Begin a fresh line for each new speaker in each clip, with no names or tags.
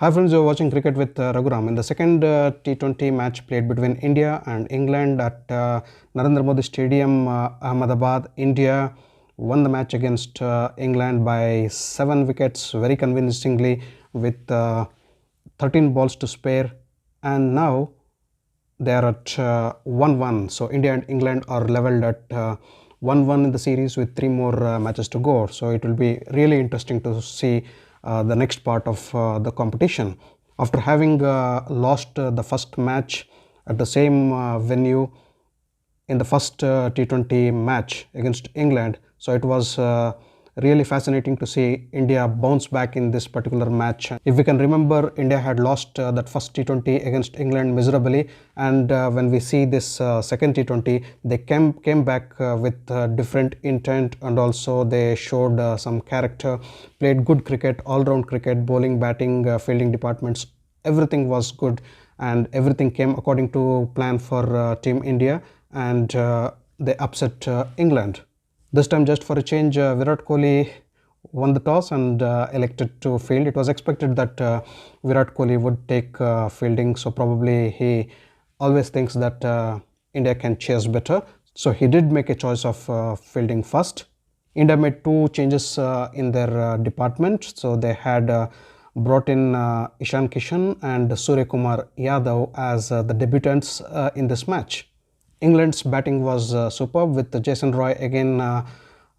Hi friends, you're watching Cricket with Raghuram. In the second T20 match played between India and England at Narendra Modi Stadium, Ahmedabad, India won the match against England by 7 wickets very convincingly with 13 balls to spare, and now they are at 1-1. So India and England are leveled at 1-1 in the series with 3 more matches to go. So it will be really interesting to see the next part of the competition. After having lost the first match at the same venue in the first T20 match against England, so it was really fascinating to see India bounce back in this particular match. If we can remember, India had lost that first T20 against England miserably, and when we see this second T20, they came back with different intent, and also they showed some character, played good cricket, all-round cricket, bowling, batting, fielding departments. Everything was good and everything came according to plan for Team India, and they upset England. This time, just for a change, Virat Kohli won the toss and elected to field. It was expected that Virat Kohli would take fielding, so probably he always thinks that India can chase better. So he did make a choice of fielding first. India made 2 changes in their department. So they had brought in Kishan-Kohli and Surya Kumar Yadav as the debutants in this match. England's batting was superb, with Jason Roy again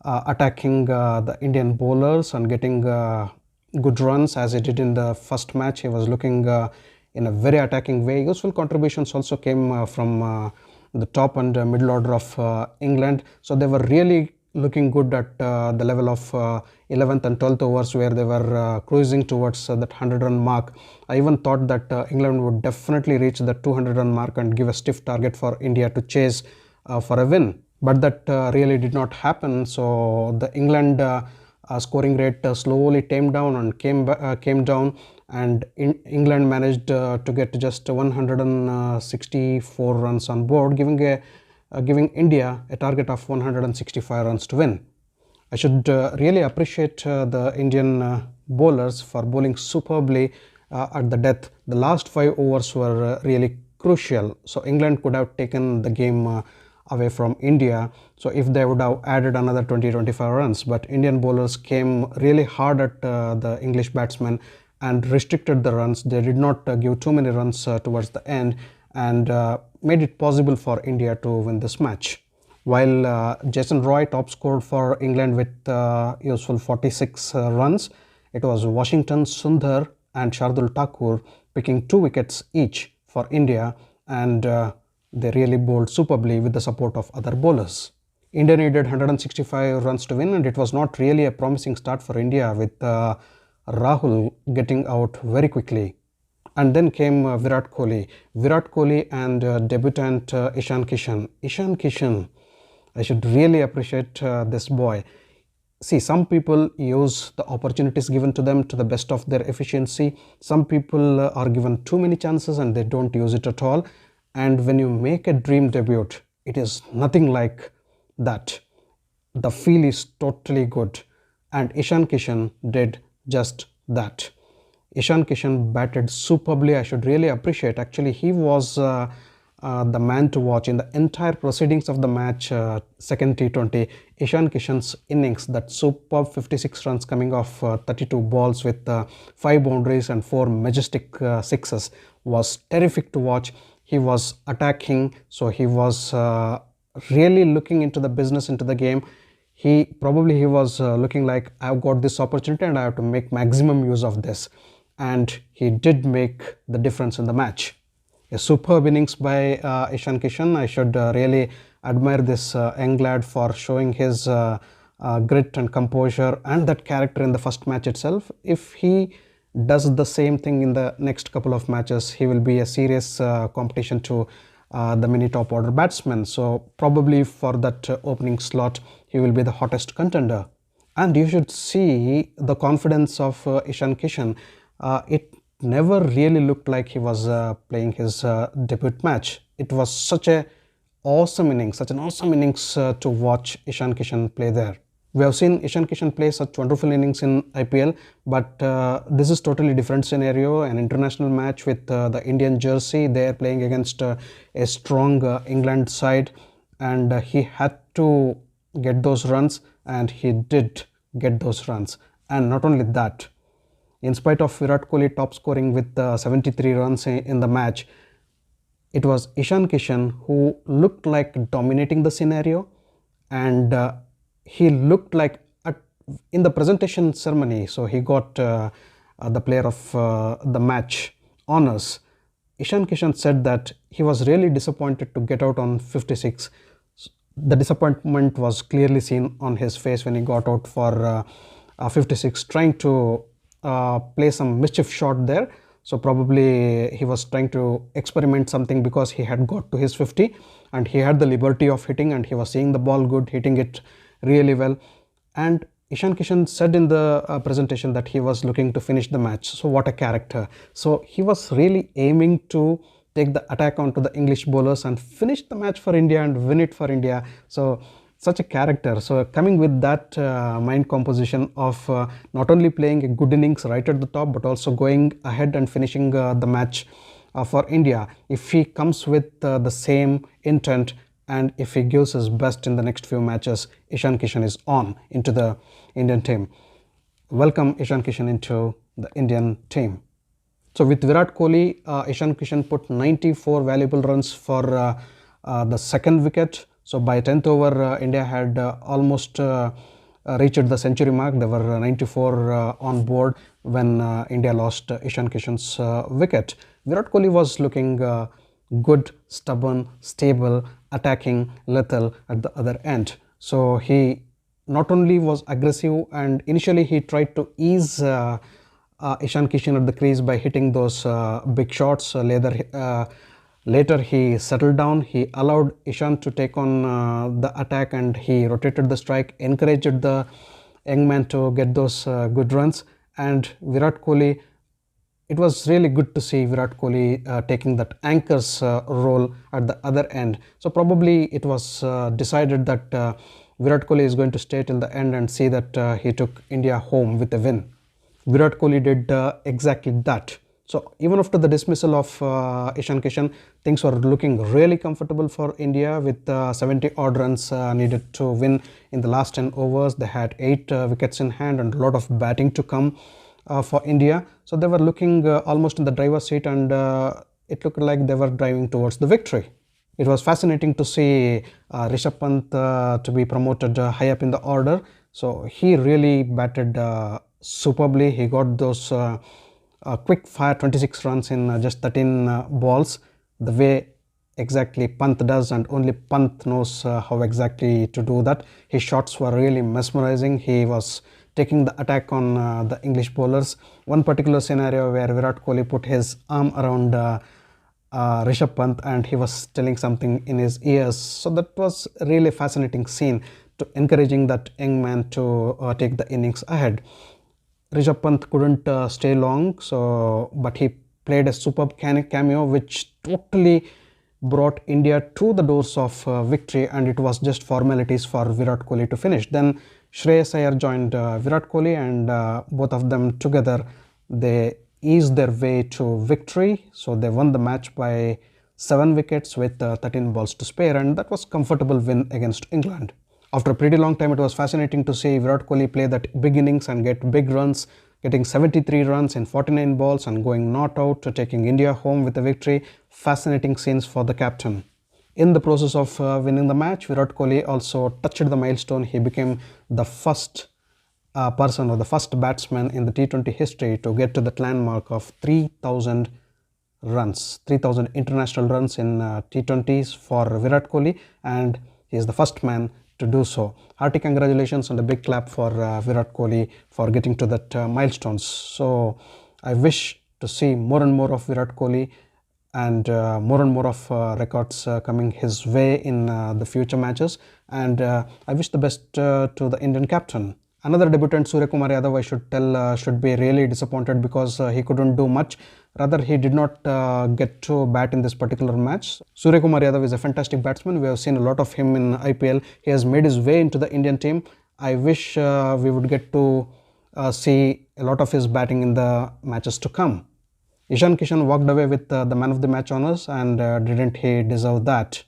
attacking the Indian bowlers and getting good runs as he did in the first match. He was looking in a very attacking way. Useful contributions also came from the top and middle order of England. So they were really looking good at the level of 11th and 12th overs, where they were cruising towards that 100-run mark. I even thought that England would definitely reach the 200-run mark and give a stiff target for India to chase for a win. But that really did not happen. So the England scoring rate slowly tamed down and came down, and England managed to get just 164 runs on board, giving India a target of 165 runs to win. I should really appreciate the Indian bowlers for bowling superbly at the death. The last 5 overs were really crucial. So England could have taken the game away from India, so if they would have added another 20-25 runs. But Indian bowlers came really hard at the English batsmen and restricted the runs. They did not give too many runs towards the end, and made it possible for India to win this match. While Jason Roy top scored for England with useful 46 runs, it was Washington Sundar and Shardul Thakur picking 2 wickets each for India, and they really bowled superbly with the support of other bowlers. India needed 165 runs to win, and it was not really a promising start for India, with Rahul getting out very quickly. And then came Virat Kohli. Virat Kohli and debutant Kishan-Kohli. Kishan-Kohli, I should really appreciate this boy. See, some people use the opportunities given to them to the best of their efficiency. Some people are given too many chances and they don't use it at all. And when you make a dream debut, it is nothing like that. The feel is totally good. And Kishan-Kohli did just that. Kishan-Kohli batted superbly. I should really appreciate. Actually, he was the man to watch in the entire proceedings of the match, second T20. Kishan-Kohli's innings, that superb 56 runs coming off 32 balls with 5 boundaries and 4 majestic sixes, was terrific to watch. He was attacking, so he was really looking into the business, into the game. He was looking like, I've got this opportunity and I have to make maximum use of this. And he did make the difference in the match. A superb innings by Kishan-Kohli. I should really admire this young lad for showing his grit and composure and that character in the first match itself. If he does the same thing in the next couple of matches, he will be a serious competition to the many top order batsmen. So probably for that opening slot, he will be the hottest contender. And you should see the confidence of Kishan-Kohli. It never really looked like he was playing his debut match. It was such an awesome innings to watch Kishan-Kohli play there. We have seen Ishan Kishan play such wonderful innings in IPL, but this is totally different scenario, an international match with the Indian jersey. They are playing against a strong England side, and he had to get those runs, and he did get those runs. And not only that, in spite of Virat Kohli top scoring with 73 runs in the match, it was Ishan Kishan who looked like dominating the scenario, and he looked like in the presentation ceremony, so he got the player of the match honors. Ishan Kishan said that he was really disappointed to get out on 56. The disappointment was clearly seen on his face when he got out for 56, trying to play some mischief shot there. So probably he was trying to experiment something, because he had got to his 50 and he had the liberty of hitting, and he was seeing the ball good, hitting it really well. And Ishan Kishan said in the presentation that he was looking to finish the match. So what a character. So he was really aiming to take the attack onto the English bowlers and finish the match for India and win it for India. So such a character. So coming with that mind composition of not only playing a good innings right at the top, but also going ahead and finishing the match for India. If he comes with the same intent, and if he gives his best in the next few matches, Ishan Kishan is on into the Indian team. Welcome Ishan Kishan into the Indian team. So with Virat Kohli, Ishan Kishan put 94 valuable runs for the second wicket. So by 10th over, India had almost reached the century mark. There were 94 on board when India lost Ishan Kishan's wicket. Virat Kohli was looking good, stubborn, stable, attacking, lethal at the other end. So he not only was aggressive, and initially he tried to ease Ishan Kishan at the crease by hitting those big shots. Later he settled down. He allowed Ishan to take on the attack, and he rotated the strike, encouraged the young man to get those good runs. And Virat Kohli, it was really good to see Virat Kohli taking that anchor's role at the other end. So probably it was decided that Virat Kohli is going to stay till the end and see that he took India home with a win. Virat Kohli did exactly that. So even after the dismissal of Ishan Kishan, things were looking really comfortable for India with 70 odd runs needed to win in the last 10 overs. They had 8 wickets in hand and a lot of batting to come for India. So they were looking almost in the driver's seat, and it looked like they were driving towards the victory. It was fascinating to see Rishabh Pant to be promoted high up in the order. So he really batted superbly. He got those quick fire 26 runs in just 13 balls, the way exactly Pant does, and only Pant knows how exactly to do that. His shots were really mesmerizing. He was taking the attack on the English bowlers. One particular scenario where Virat Kohli put his arm around Rishabh Pant and he was telling something in his ears. So that was really a fascinating scene, to encouraging that young man to take the innings ahead. Rishabh Pant couldn't stay long, but he played a superb cameo which totally brought India to the doors of victory, and it was just formalities for Virat Kohli to finish. Then Shreyas Iyer joined Virat Kohli, and both of them together, they eased their way to victory. So they won the match by 7 wickets with 13 balls to spare, and that was a comfortable win against England. After a pretty long time, it was fascinating to see Virat Kohli play that big innings and get big runs, getting 73 runs in 49 balls and going not out, to taking India home with a victory. Fascinating scenes for the captain. In the process of winning the match, Virat Kohli also touched the milestone. He became the first person or the first batsman in the T20 history to get to that landmark of 3,000 runs, 3,000 international runs in T20s for Virat Kohli, and he is the first man to do so. Hearty congratulations and a big clap for Virat Kohli for getting to that milestones. So I wish to see more and more of Virat Kohli, and more of records coming his way in the future matches, and I wish the best to the Indian captain. Another debutant, Suryakumar Yadav, I should tell, should be really disappointed because he couldn't do much. Rather, he did not get to bat in this particular match. Suryakumar Yadav is a fantastic batsman. We have seen a lot of him in IPL. He has made his way into the Indian team. I wish we would get to see a lot of his batting in the matches to come. Kishan walked away with the man of the match honors, and didn't he deserve that?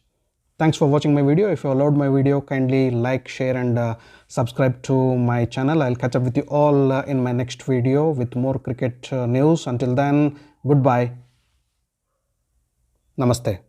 Thanks for watching my video. If you loved my video, kindly like, share and subscribe to my channel. I'll catch up with you all in my next video with more cricket news. Until then, goodbye. Namaste.